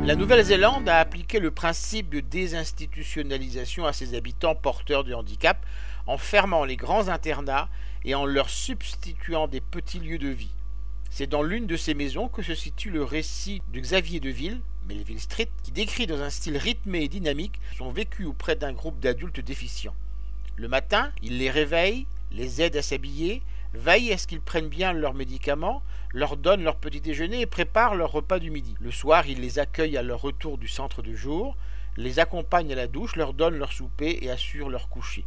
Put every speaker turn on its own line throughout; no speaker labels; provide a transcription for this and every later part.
La Nouvelle-Zélande a appliqué le principe de désinstitutionnalisation à ses habitants porteurs de handicap en fermant les grands internats et en leur substituant des petits lieux de vie. C'est dans l'une de ces maisons que se situe le récit de Xavier Deville, Melville Street, qui décrit dans un style rythmé et dynamique son vécu auprès d'un groupe d'adultes déficients. Le matin, il les réveille, les aide à s'habiller, veille à ce qu'ils prennent bien leurs médicaments, leur donne leur petit déjeuner et prépare leur repas du midi. Le soir, il les accueille à leur retour du centre de jour, les accompagne à la douche, leur donne leur souper et assure leur coucher.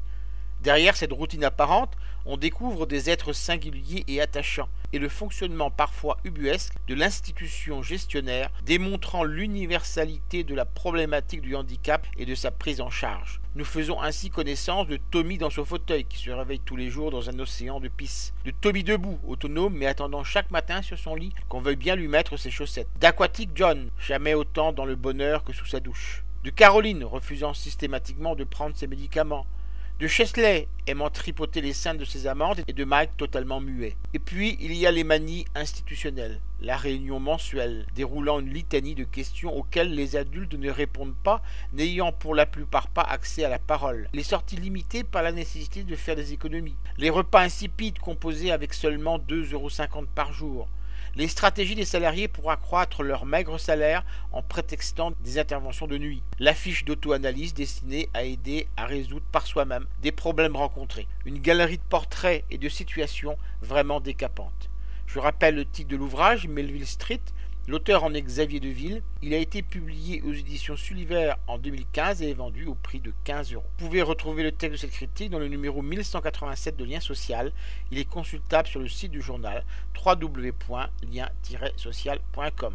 Derrière cette routine apparente, on découvre des êtres singuliers et attachants, et le fonctionnement parfois ubuesque de l'institution gestionnaire, démontrant l'universalité de la problématique du handicap et de sa prise en charge. Nous faisons ainsi connaissance de Tommy dans son fauteuil, qui se réveille tous les jours dans un océan de pisse, de Tommy debout, autonome mais attendant chaque matin sur son lit qu'on veuille bien lui mettre ses chaussettes, d'Aquatic John, jamais autant dans le bonheur que sous sa douche, de Caroline, refusant systématiquement de prendre ses médicaments, de Chesley, aimant tripoter les seins de ses amantes, et de Mike totalement muet. Et puis, il y a les manies institutionnelles, la réunion mensuelle, déroulant une litanie de questions auxquelles les adultes ne répondent pas, n'ayant pour la plupart pas accès à la parole, les sorties limitées par la nécessité de faire des économies, les repas insipides composés avec seulement 2,50 € par jour, les stratégies des salariés pour accroître leur maigre salaire en prétextant des interventions de nuit, la fiche d'auto-analyse destinée à aider à résoudre par soi-même des problèmes rencontrés, une galerie de portraits et de situations vraiment décapantes. Je rappelle le titre de l'ouvrage, Melville Street. L'auteur en est Xavier Deville. Il a été publié aux éditions Sulliver en 2015 et est vendu au prix de 15 €. Vous pouvez retrouver le texte de cette critique dans le numéro 1187 de Lien Social. Il est consultable sur le site du journal www.lien-social.com.